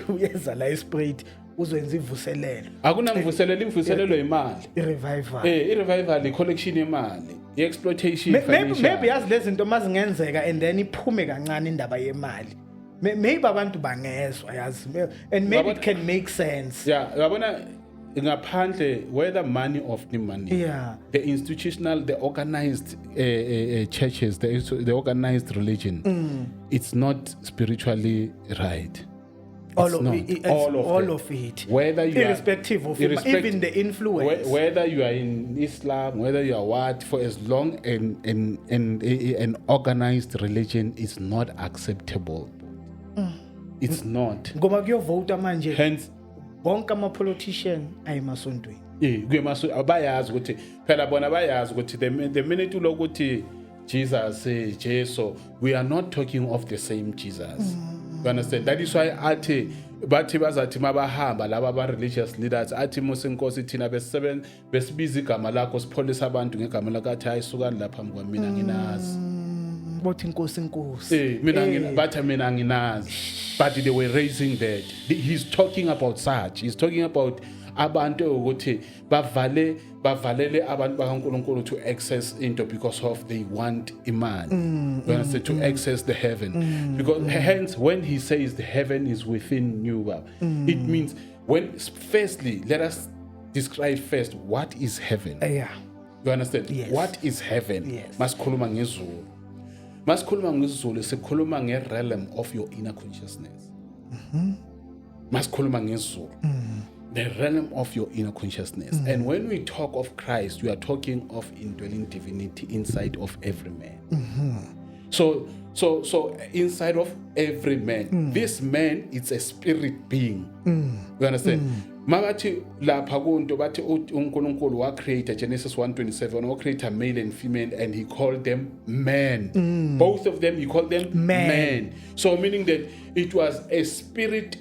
uyeza la eSprite uzoyenza ivuselelo akunamvuselelo imvuselelo imali irevival irevival icollection yemali i-exploitation maybe yazi lezi zinto mazingenzeka and then iphume kancane indaba yemali maybe abantu bangezwa yazi and maybe it can make sense yabona ngaphandle whether money of the money the institutional the organized churches the organized religion it's not spiritually right. All of it. Whether you irrespective of even the influence. Whether you are in Islam, whether you are what, for as long an organized religion is not acceptable. It's not. Ngoba kuyovota manje. Hence, bonke ama politician ayemasontweni. Bayazi ukuthi phela bona bayazi ukuthi the minute lokuthi Jesus Jesu, we are not talking of the same Jesus. You understand? That is why bathi bazathi mabahamba laba aba-religious leaders athi musenkosi thina besibiza igama lakho sipholisa abantu ngegama lakathi hayi sukani lapha phambi kwami mina nginazi bothi inkosi bathi mina nginazi but they were raising that. He's talking about such. He's talking about abantu ukuthi bavalele abantu bakaNkulunkulu to access into because of they want iman. You understand? To access the heaven. Because hence when he says the heaven is within you, it means firstly, let us describe first what is heaven. You understand? Yes. What is heaven? Yes. Masikhuluma ngezulu. Masikhuluma ngezulu sikhuluma nge-realm of your inner consciousness. Masikhuluma ngezulu. The realm of your inner consciousness. And when we talk of Christ, we are talking of indwelling divinity inside of every man. So inside of every man, this man is a spirit being. You understand? Magathi lapha kunto bathi uNkulunkulu wa create Genesis 1:27 wa create male and female and he called them man. Both of them he called them man. So meaning that it was a spirit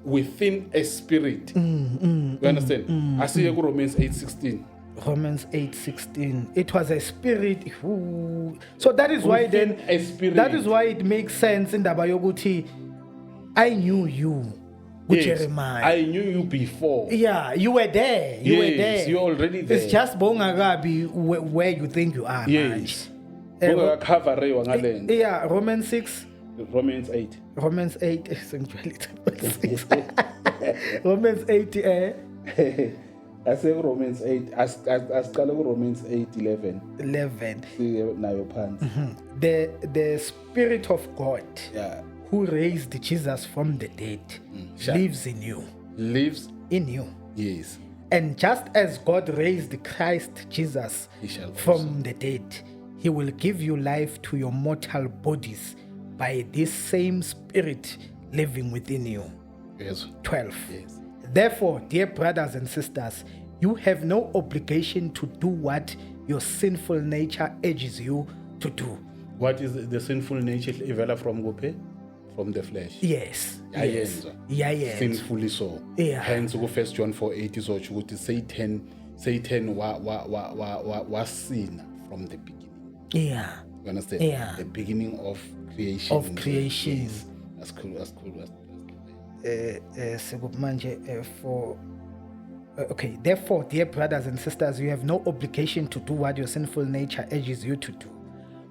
within a spirit. You understand? I see Romans 8:16. Romans 8:16. It was a spirit who. So that is why then a spirit. That is why it makes sense in Ndaba yokuthi I knew you. Yes, Jeremiah. I knew you before. Yeah, you were there. You were there. You're already there. It's just bongakabi where you think you are. Yes. Yeah, Romans 6. Romans 8. Romans 8. Romans 8. I say Romans 8. I start Romans 8:11. 11. Now your pants. The Spirit of God. Yeah. Who raised Jesus from the dead lives in you. Lives in you. Yes. And just as God raised Christ Jesus from the dead, he will give you life to your mortal bodies by this same Spirit living within you. Yes. 12. Yes. Therefore, dear brothers and sisters, you have no obligation to do what your sinful nature urges you to do. What is the sinful nature? Developed from Gope? From the flesh. Yes. Yes. Yes. Sinfully so. Yeah. Hence, 1 John 4:8 is what Satan was seen from the beginning. Yeah. You understand? Yeah. The beginning of creation. Of creation. Yes. That's cool. Okay, therefore, dear brothers and sisters, you have no obligation to do what your sinful nature urges you to do.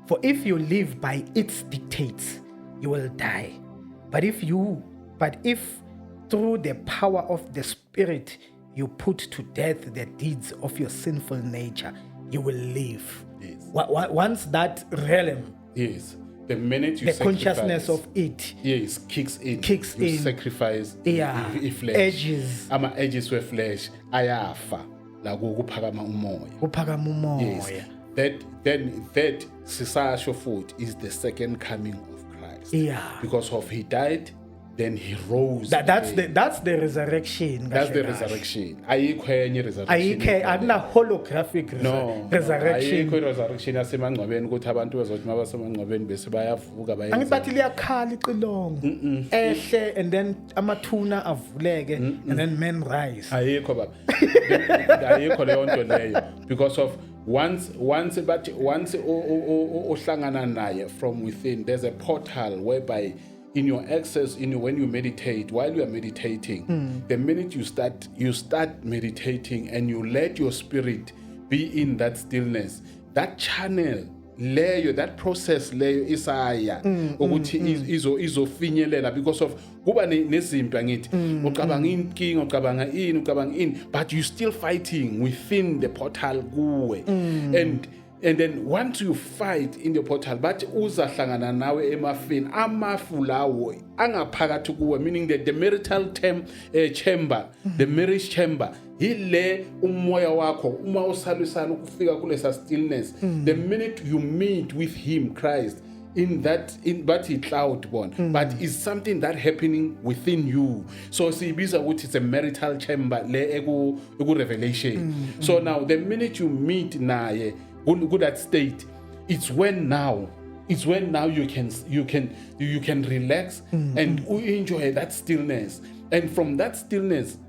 For if you live by its dictates, you will die. But if through the power of the Spirit you put to death the deeds of your sinful nature, you will live. Yes. Once that realm, yes, the minute you the consciousness of it, yes, kicks in, you sacrifice, flesh. Edges. Edges were flesh. Ayafa la kuphakama umoya. Yes. That sisasho foot is the second coming of Christ. Yeah. Because of he died, then he rose. That's the resurrection. That's the resurrection. Ayikho enye resurrection. Ayikho holographic resurrection. Ayikho resurrection yasemangcwabeni ukuthi abantu bezothi mabasemangcwabeni bese bayavuka bayenza. Angibathi liyakhala iqilongo. Ehle and then amathuna avuleke and then men rise. Ayikho baba. Ayikho leyo nto leyo because of once uhlangana naye from within, there's a portal whereby in your access, when you meditate, while you are meditating, the minute you start meditating and you let your spirit be in that stillness, that channel leyo, that process leyo isaya ukuthi izofinyelela because of kuba nezimpi angithi ucabanga inkinga ucabanga ini but you still fighting within the portal kuwe and then once you fight in the portal but uzahlangana nawe emafini amafu lawo angaphakathi kuwe, meaning that the marital chamber, the marriage chamber, ile umoya wakho uma usalisana ukufika kulesa stillness, the minute you meet with him Christ but he cloud born, but it's something that happening within you. So sibiza ukuthi it's a marital chamber le eku revelation. So now the minute you meet naye good at state, it's when now you can relax and enjoy that stillness. and from that stillness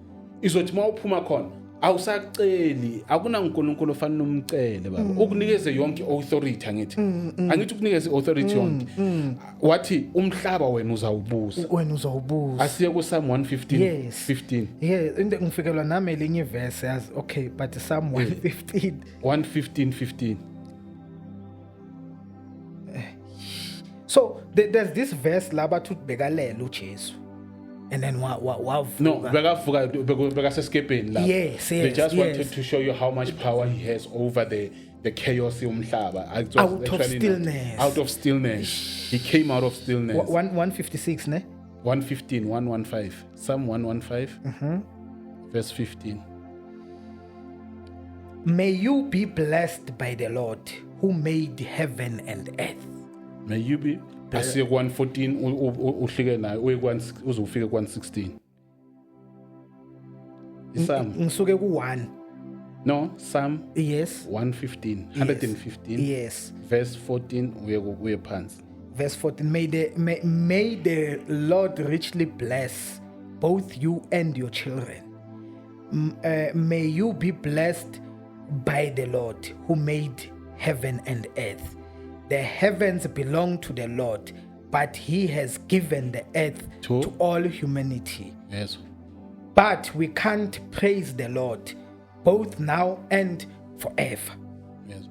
izothi mawuphuma khona awusaceli akunankulunkulu ofana nomcele baba ukunikeze yonke authority angithi ukunikeze authority yonke wathi umhlaba wena uzawubusa asiye ku Psalm 115 15 into ngifikelwa nami elinye verse yazi okay but Psalm 115 so there's this verse laba thuthi bekalela uJesu and then beka seskepeni la they just wanted to show you how much power he has over the chaos umhlaba out of stillness he came out of stillness 156 ne 115 Psalm 115 verse 15 May you be blessed by the Lord who made heaven and earth. May you be asiye 114 uhlike nayo uzofika ku 116 Psalm ngisuke ku 1 no Psalm yes 115 yes verse 14 uye phansi verse 14 may the Lord richly bless both you and your children. May you be blessed by the Lord who made heaven and earth. The heavens belong to the Lord, but he has given the earth to all humanity. Yes. But we can't praise the Lord both now and forever. Yes.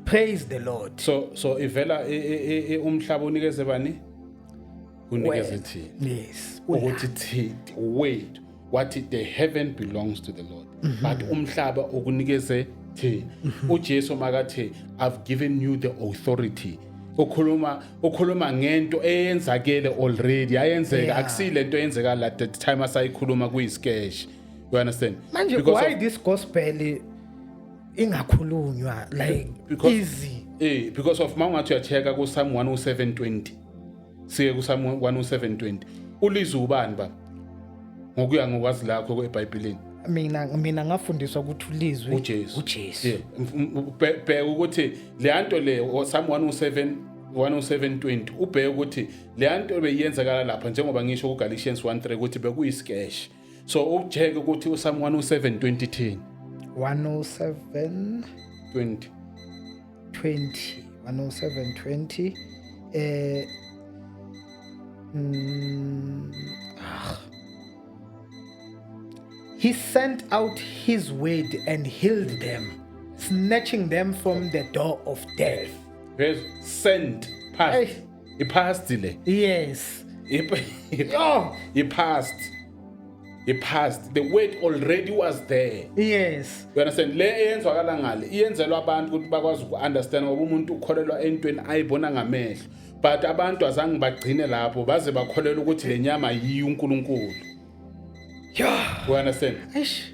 Praise the Lord. So ivela umhlaba unikeze bani? Unikeze thina. Yes. Ukuthi thina wait what the heaven belongs to the Lord. But umhlaba ukunikeze thina. uJesu makathi I've given you the authority. Ukhuluma ngento eyenzakele already ayenzeka akusile into eyenzeka la the time asayikhuluma kuyisketch. You understand? Manje why this gospel ingakhulunywa like easy because of mawungathi uyacheka ku Psalm 107:20 siye ku Psalm 107:20 ulizwe ubani ba ngokuya ngokwazi lakho eBhayibhelini mina ngafundiswa ukuthi ulizwe uJesu bheka ukuthi leyanto le Psalm 107:20 ubheka ukuthi leyanto beyenzakala lapha njengoba ngisho ku Galatians 1:3 ukuthi bekuyisketch so ujeke ukuthi u Psalm 107:20 107:20 He sent out his word and healed them, snatching them from the door of death. Yes, sent, passed. He passed le. Yes. He passed. He passed. The word already was there. Yes. You understand? Le eyenzwakala ngale iyenzelwa abantu ukuthi bakwazi ukunderstand ngoba umuntu ukholelwa entweni ayibona ngamehlo. But abantu azange bagcine lapho baze bakholelwa ukuthi lenyama yiyo uNkulunkulu. Yeah. You understand?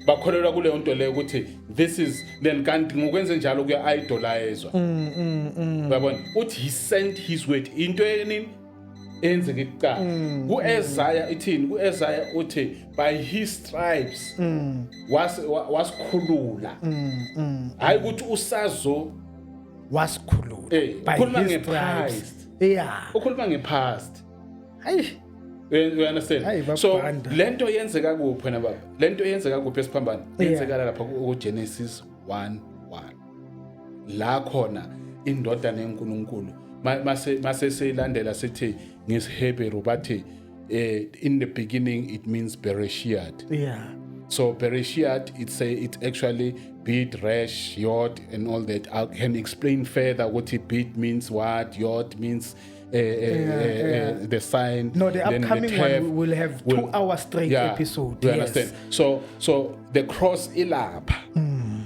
Bakholelwa kule nto leyo ukuthi this is then kanti ngokwenze njalo kuya idolizwa. Uyabona? Uthi he sent his word into enini enzeke kuqala. Ku-Isaiah ithini? Ku-Isaiah uthi by his stripes wasikhulula. Hayi ukuthi usazo wasikhulula. Ukhuluma ngepast. Yeah. Ukhuluma ngepast. Hayi. You understand? So lento yenzeka kuphi na baba? Lento yenzeka kuphi esiphambano? Yenzeka lapha ku Genesis 1:1. La khona indodana yeNkulunkulu mase seyilandela sithi ngesHebrew bathi in the beginning it means Bereshit. Yeah. So Bereshit it's actually Bit, Resh, Yod and all that. I can explain further what Bit means, what Yod means. The sign. No, the upcoming one will have 2 hours straight episode. You understand? So the cross ilapha.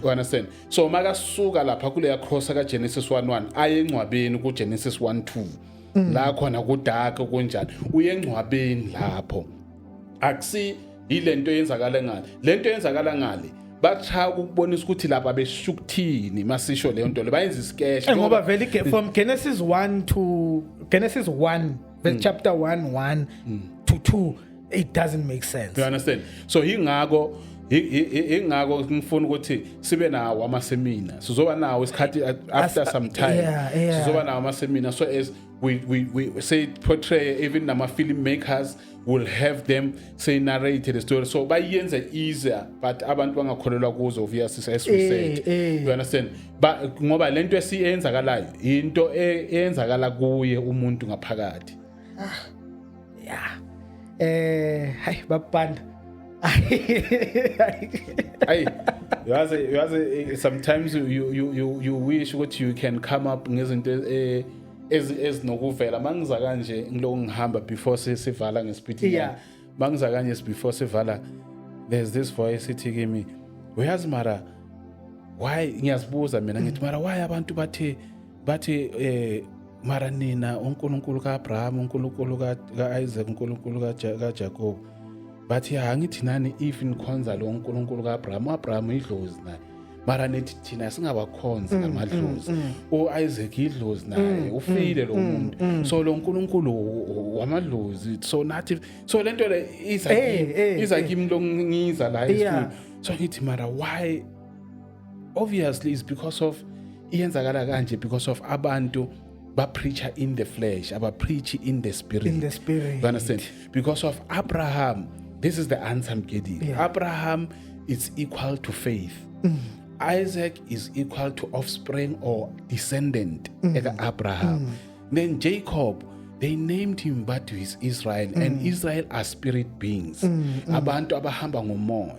You understand? So makasuka lapha kule cross ka Genesis 1:1 ayengcwabeni ku Genesis 1:2. La khona kudark kunjani. Uyengcwabeni lapho. Akusi ilento yenzakala ngale. Lento yenzakala ngale. Bathaka ukubonisa ukuthi lapha beshukuthini masisho leyo nto le bayenza isketch ngoba vele from Genesis 1 verse chapter 1 to 2 it doesn't make sense. You understand? So ingako ngifuna ukuthi sibe nawo amasemina sizoba nawo isikhathi after some time sizoba nawo amasemina so as we say portray, even nama filmmakers will have them say narrate the story, so bayenze easier, but abantu bangakholelwa kuzo obviously as we said. You understand? But ngoba lento esiyenzakalayo into eyenzakala kuye umuntu ngaphakathi. Yeah. Hi babanda. Hey, sometimes you wish what you can come up ngezinto ezinokuvela mangiza kanje ngilo ngihamba before sivala ngespeed. Yeah. Mangiza kanje before sivala, there's this voice ithi kimi, uyazi mara why ngiyazibuza mina ngithi mara why abantu bathi mara nina uNkulunkulu kaAbraham, uNkulunkulu kaIsaac, uNkulunkulu kaJacob, bathi angithi nani if nikhonza lo uNkulunkulu kaAbraham idlozi naye, mara nethi thina singabakhonzi ngamadlozi, uIsaac idlozi naye ufile lo muntu, so lo uNkulunkulu wamadlozi, so nathi so lento le iza kimi lo ngiza la isifuni. So ngithi mara why? Obviously it's because of iyenzakala kanje, because of abantu ba preacher in the flesh, aba preach in the spirit. You understand? Because of Abraham, this is the answer I'm getting. Abraham is equal to faith. Isaac is equal to offspring or descendant of Abraham. Then Jacob, they named him but to his Israel, and Israel are spirit beings. Abantu abahamba ngomoya.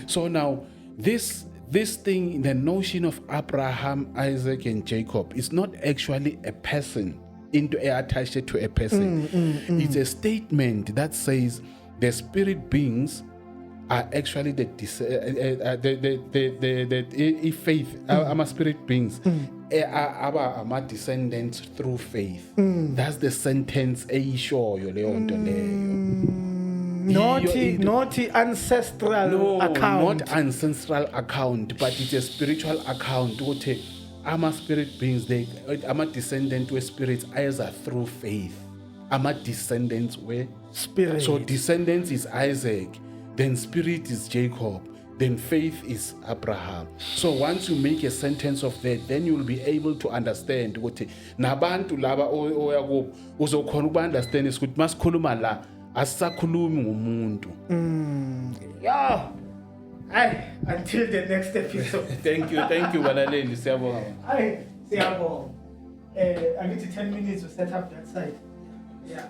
So now this thing, the notion of Abraham, Isaac, and Jacob is not actually a person attached to a person. It's a statement that says the spirit beings are actually the faith. Our spirit beings are descendants through faith. That's the sentence. Not ancestral account. Not ancestral account, but it's a spiritual account. I'm spirit beings, I'm a descendant with spirits either through faith. I'm a descendants with spirit. So descendants is Isaac, then spirit is Jacob, then faith is Abraham. So once you make a sentence of that, then you'll be able to understand what nabantu laba oyakubo uzokhona ukuunderstand ukuthi masikhuluma la asisakhulumi ngomuntu. Yeah. Until the next episode. Thank you balaleli, siyabonga. Siyabonga. I need to 10 minutes to set up that site. Yeah.